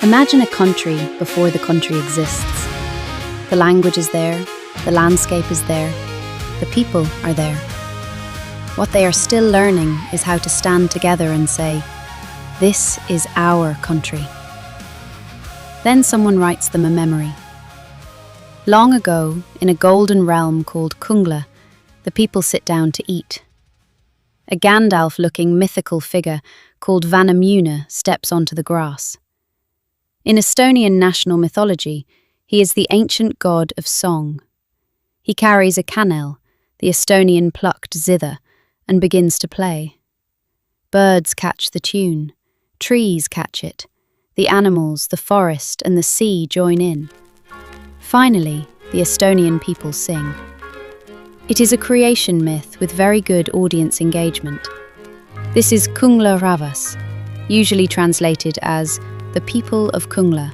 Imagine a country before the country exists. The language is there, the landscape is there, the people are there. What they are still learning is how to stand together and say, "This is our country." Then someone writes them a memory. Long ago, in a golden realm called Kungla, the people sit down to eat. A Gandalf-looking mythical figure called Vanemuine steps onto the grass. In Estonian national mythology, he is the ancient god of song. He carries a kannel, the Estonian plucked zither, and begins to play. Birds catch the tune, trees catch it, the animals, the forest, and the sea join in. Finally, the Estonian people sing. It is a creation myth with very good audience engagement. This is Kungla Rahvas, usually translated as the people of Kungla.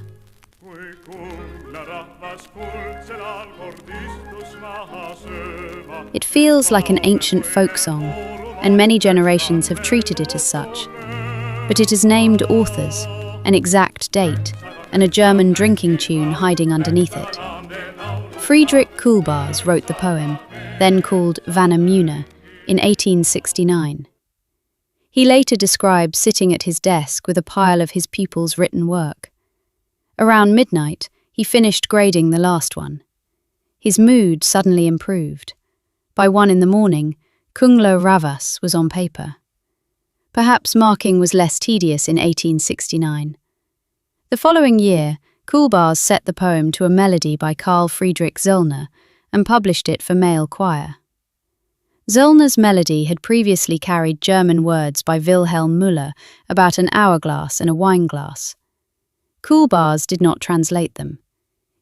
It feels like an ancient folk song, and many generations have treated it as such. But it is named authors, an exact date, and a German drinking tune hiding underneath it. Friedrich Kuhlbars wrote the poem, then called Vanemuine, in 1869. He later described sitting at his desk with a pile of his pupils' written work. Around midnight, he finished grading the last one. His mood suddenly improved. By 1 in the morning, Kungla Rahvas was on paper. Perhaps marking was less tedious in 1869. The following year, Kuhlbars set the poem to a melody by Carl Friedrich Zöllner and published it for male choir. Zöllner's melody had previously carried German words by Wilhelm Müller about an hourglass and a wineglass. Kuhlbars did not translate them.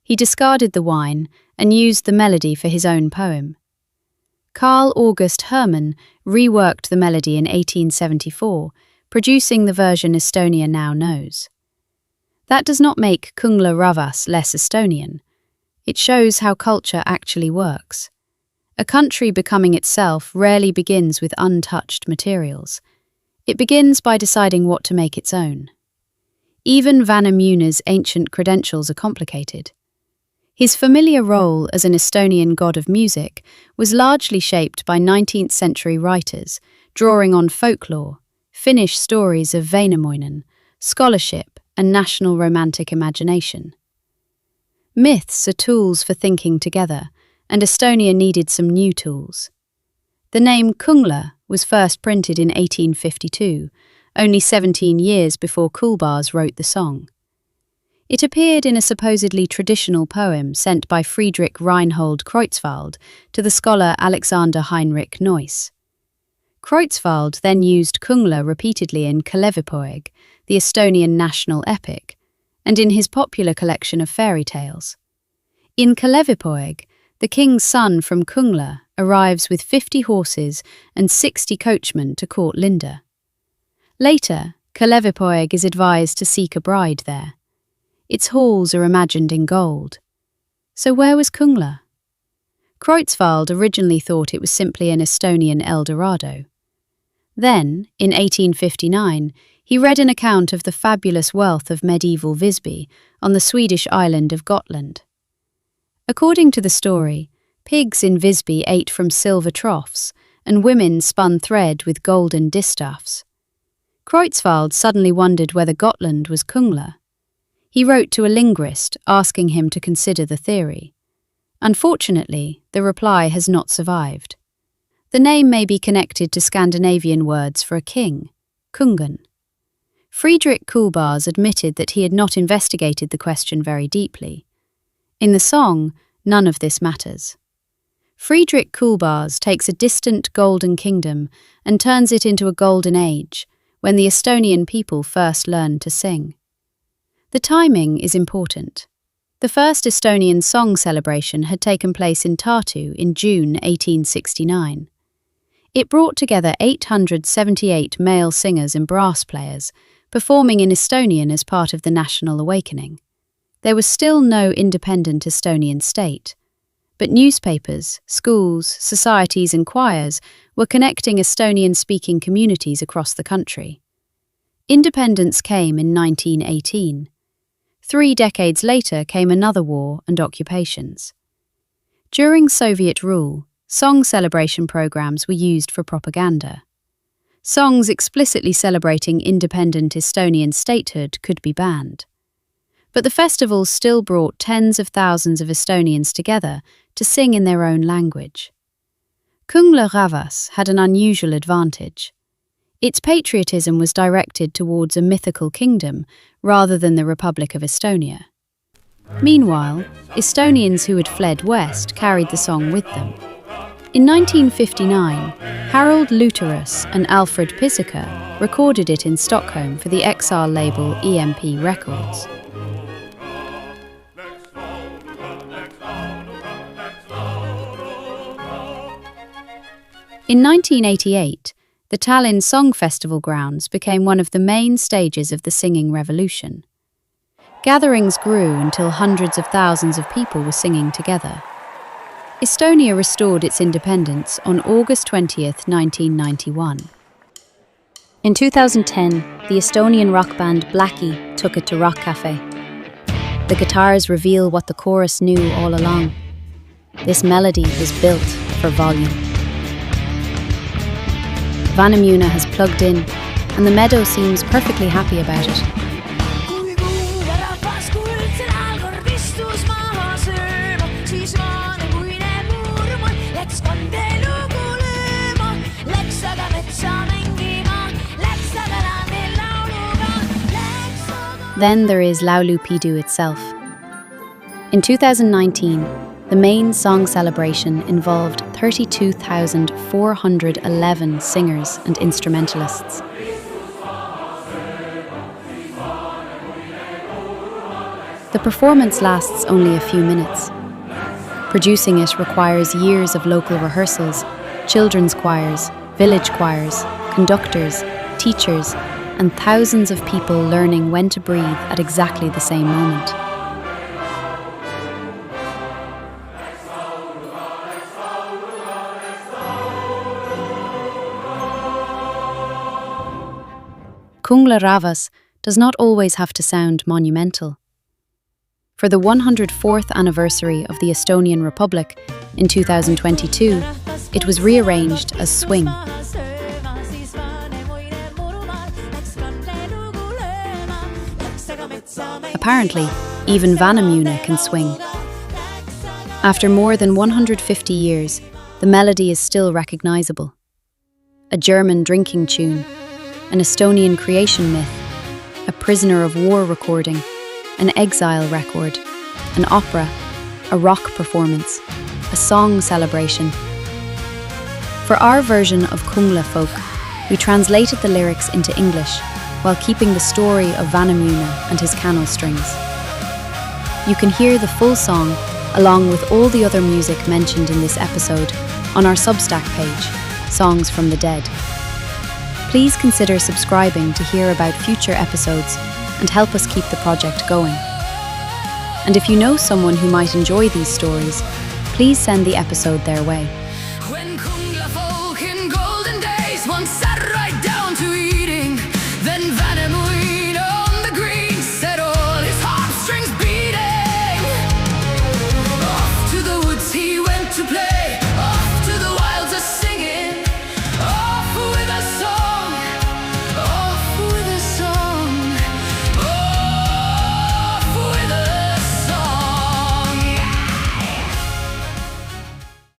He discarded the wine and used the melody for his own poem. Karl August Hermann reworked the melody in 1874, producing the version Estonia now knows. That does not make Kungla Rahvas less Estonian. It shows how culture actually works. A country becoming itself rarely begins with untouched materials. It begins by deciding what to make its own. Even Vanemuine's ancient credentials are complicated. His familiar role as an Estonian god of music was largely shaped by 19th century writers, drawing on folklore, Finnish stories of Vanemuinen, scholarship, and national romantic imagination. Myths are tools for thinking together, and Estonia needed some new tools. The name Kungla was first printed in 1852, only 17 years before Kuhlbars wrote the song. It appeared in a supposedly traditional poem sent by Friedrich Reinhold Kreutzwald to the scholar Alexander Heinrich Neuss. Kreutzwald then used Kungla repeatedly in Kalevipoeg, the Estonian national epic, and in his popular collection of fairy tales. In Kalevipoeg, the king's son from Kungla arrives with 50 horses and 60 coachmen to court Linda. Later, Kalevipoeg is advised to seek a bride there. Its halls are imagined in gold. So where was Kungla? Kreutzwald originally thought it was simply an Estonian El Dorado. Then, in 1859, he read an account of the fabulous wealth of medieval Visby on the Swedish island of Gotland. According to the story, pigs in Visby ate from silver troughs, and women spun thread with golden distaffs. Kreutzwald suddenly wondered whether Gotland was Kungla. He wrote to a linguist asking him to consider the theory. Unfortunately, the reply has not survived. The name may be connected to Scandinavian words for a king, kungen. Friedrich Kuhlbars admitted that he had not investigated the question very deeply. In the song, none of this matters. Friedrich Kuhlbars takes a distant golden kingdom and turns it into a golden age, when the Estonian people first learned to sing. The timing is important. The first Estonian song celebration had taken place in Tartu in June 1869. It brought together 878 male singers and brass players, performing in Estonian as part of the National Awakening. There was still no independent Estonian state, but newspapers, schools, societies and choirs were connecting Estonian-speaking communities across the country. Independence came in 1918. 3 decades later came another war and occupations. During Soviet rule, song celebration programs were used for propaganda. Songs explicitly celebrating independent Estonian statehood could be banned. But the festivals still brought tens of thousands of Estonians together to sing in their own language. Kungla Rahvas had an unusual advantage. Its patriotism was directed towards a mythical kingdom rather than the Republic of Estonia. Meanwhile, Estonians who had fled west carried the song with them. In 1959, Harald Luterus and Alfred Pisaker recorded it in Stockholm for the exile label EMP Records. In 1988, the Tallinn Song Festival grounds became one of the main stages of the singing revolution. Gatherings grew until hundreds of thousands of people were singing together. Estonia restored its independence on August 20th, 1991. In 2010, the Estonian rock band Blackie took it to Rock Cafe. The guitars reveal what the chorus knew all along. This melody was built for volume. Vanemuine has plugged in, and the meadow seems perfectly happy about it. Then there is Laulupidu itself. In 2019, the main song celebration involved 32,411 singers and instrumentalists. The performance lasts only a few minutes. Producing it requires years of local rehearsals, children's choirs, village choirs, conductors, teachers, and thousands of people learning when to breathe at exactly the same moment. Kungla Rahvas does not always have to sound monumental. For the 104th anniversary of the Estonian Republic in 2022, it was rearranged as swing. Apparently, even Vanemuine can swing. After more than 150 years, the melody is still recognizable. A German drinking tune, an Estonian creation myth, a prisoner of war recording, an exile record, an opera, a rock performance, a song celebration. For our version of Kungla Folk, we translated the lyrics into English while keeping the story of Vanemuine and his kannel strings. You can hear the full song, along with all the other music mentioned in this episode, on our Substack page, Songs from the Dead. Please consider subscribing to hear about future episodes and help us keep the project going. And if you know someone who might enjoy these stories, please send the episode their way.